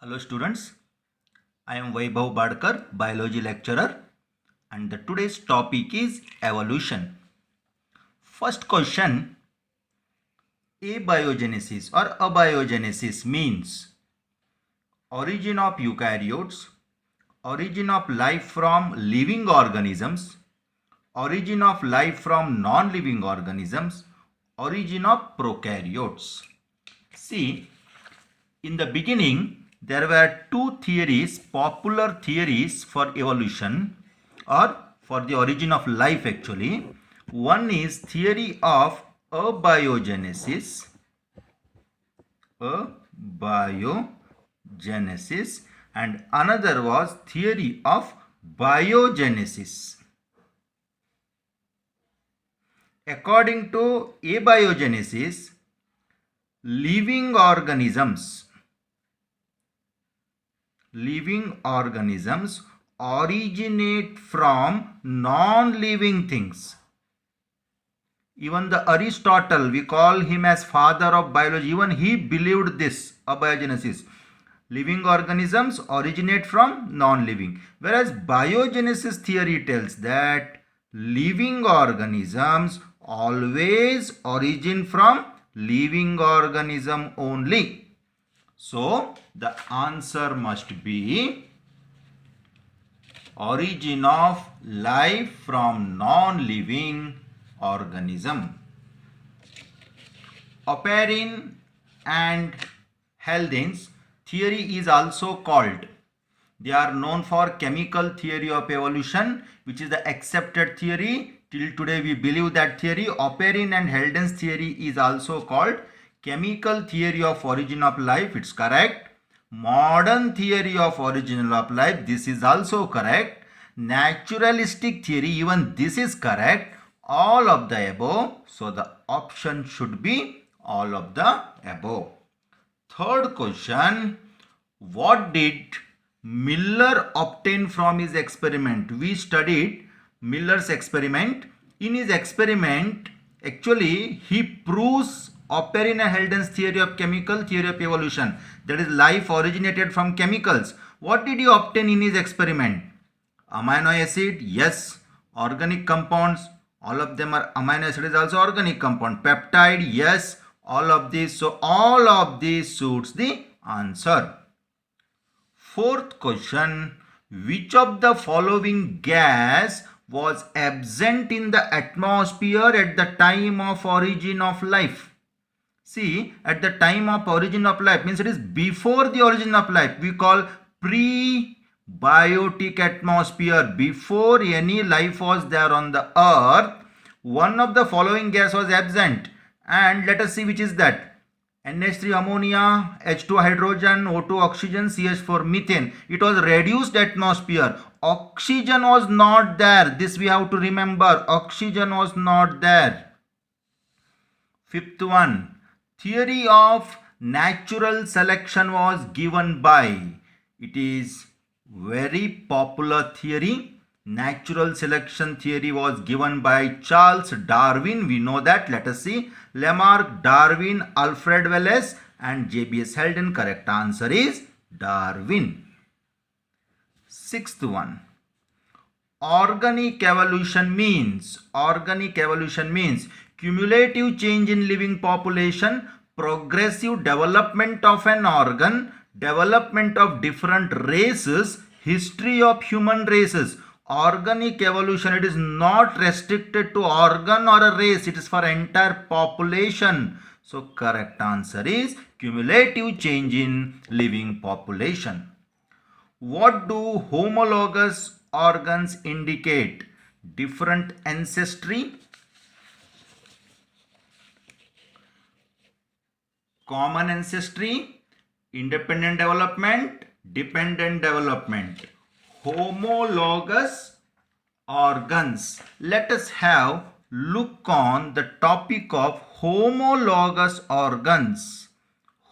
Hello students, I am Vaibhav Badkar, biology lecturer, and today's topic is evolution. First question, abiogenesis or abiogenesis means origin of eukaryotes, origin of life from living organisms, origin of life from non-living organisms, origin of prokaryotes. See, in the beginning, there were two theories, popular theories for evolution or for the origin of life actually. One is theory of abiogenesis, abiogenesis, and another was theory of biogenesis. According to abiogenesis, living organisms originate from non-living things. Even the Aristotle, we call him as father of biology, even he believed this abiogenesis. Living organisms originate from non-living. Whereas biogenesis theory tells that living organisms always origin from living organism only. So the answer must be origin of life from non-living organism. Oparin and Haldane's theory is also called. They are known for chemical theory of evolution, which is the accepted theory. Till today we believe that theory. Oparin and Haldane's theory is also called chemical theory of origin of life. It's correct. Modern theory of origin of life, this is also correct. Naturalistic theory, even this is correct. All of the above. So the option should be all of the above. Third question, what did Miller obtain from his experiment? We studied Miller's experiment. In his experiment, actually, he proves Oparin and Haldane's theory of chemical theory of evolution. That is, life originated from chemicals. What did he obtain in his experiment? Amino acid, yes. Organic compounds, all of them are amino acid is also organic compound. Peptide, yes. All of these. So all of these suits the answer. Fourth question, which of the following gas was absent in the atmosphere at the time of origin of life? See, at the time of origin of life means it is before the origin of life. We call pre-biotic atmosphere. Before any life was there on the earth, one of the following gas was absent. And let us see which is that. NH3 ammonia, H2 hydrogen, O2 oxygen, CH4 methane. It was reduced atmosphere. Oxygen was not there. This we have to remember. Oxygen was not there. Fifth one. Theory of natural selection was given by. It is very popular theory. Natural selection theory was given by Charles Darwin. We know that. Let us see. Lamarck, Darwin, Alfred Wallace and J.B.S. Haldane. Correct answer is Darwin. Sixth one. Organic evolution means cumulative change in living population, progressive development of an organ, development of different races, history of human races. Organic evolution, it is not restricted to organ or a race, it is for entire population. So correct answer is cumulative change in living population. What do homologous organs indicate? Different ancestry, common ancestry, independent development, dependent development. Homologous organs. Let us have look on the topic of homologous organs.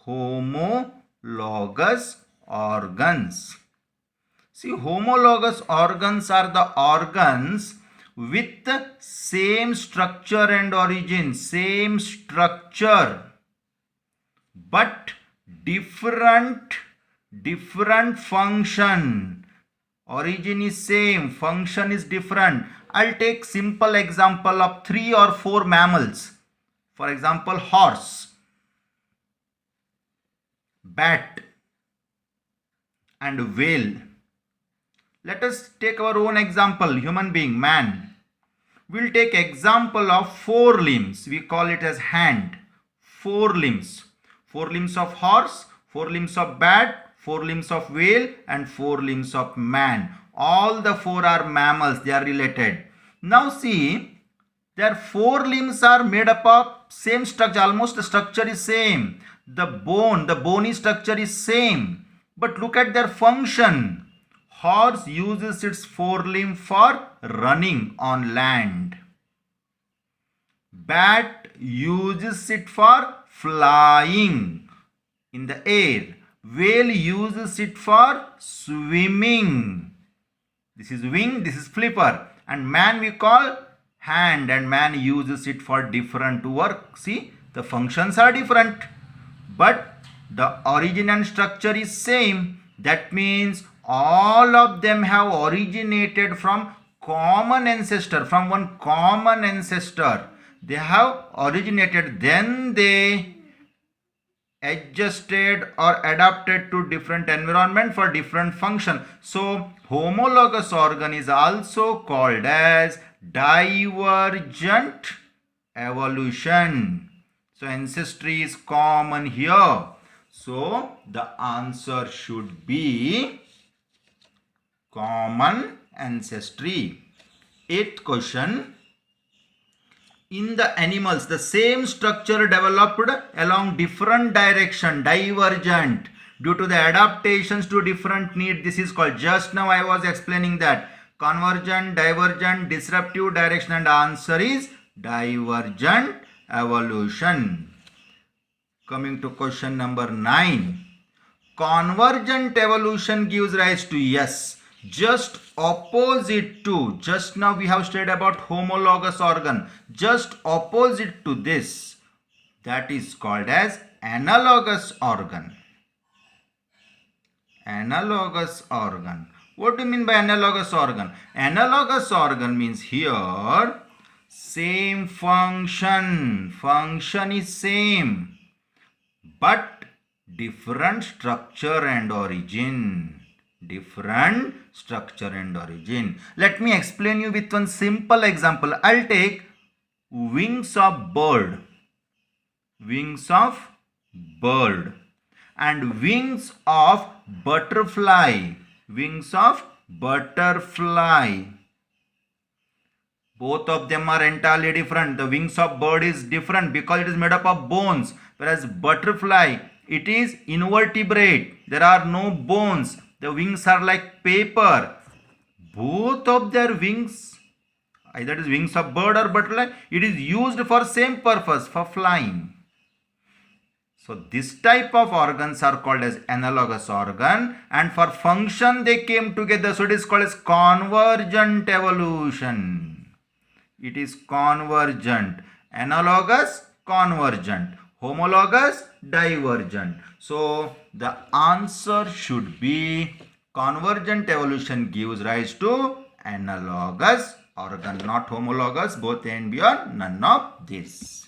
Homologous organs. See, homologous organs are the organs with the same structure and origin, same structure, but different different function. Origin is same, function is different. I'll take simple example of 3 or 4 mammals. For example, horse, bat, and whale. Let us take our own example, human being, man. We'll take example of 4 limbs. We call it as hand. 4 limbs. 4 limbs of horse, 4 limbs of bat, 4 limbs of whale, and 4 limbs of man. All the 4 are mammals. They are related. Now see, their 4 limbs are made up of same structure. Almost the structure is same. The bony structure is same. But look at their function. Horse uses its forelimb for running on land. Bat uses it for flying in the air. Whale uses it for swimming. This is wing, this is flipper. And man we call hand, and man uses it for different work. See, the functions are different, but the origin and structure is same. That means all of them have originated from common ancestor, from one common ancestor. They have originated, then they adjusted or adapted to different environment for different function. So homologous organ is also called as divergent evolution. So ancestry is common here. So the answer should be common ancestry. 8th question. In the animals, the same structure developed along different direction, divergent, due to the adaptations to different need. This is called, just now I was explaining that, convergent, divergent, disruptive direction, and answer is divergent evolution. Coming to question number 9. Convergent evolution gives rise to, yes, just opposite to, just now we have studied about homologous organ, just opposite to this, that is called as analogous organ. Analogous organ. What do you mean by analogous organ? Analogous organ means here same function, function is same, but different structure and origin. Different structure and origin. Let me explain you with one simple example. I'll take wings of bird. Wings of bird. And wings of butterfly. Wings of butterfly. Both of them are entirely different. The wings of bird is different because it is made up of bones. Whereas butterfly, it is invertebrate. There are no bones. The wings are like paper. Both of their wings, either it is wings of bird or butterfly, it is used for same purpose, for flying. So this type of organs are called as analogous organ, and for function they came together. So it is called as convergent evolution. It is convergent. Analogous, convergent. Homologous, divergent. So the answer should be convergent evolution gives rise to analogous organ, not homologous. Both A and B are none of this.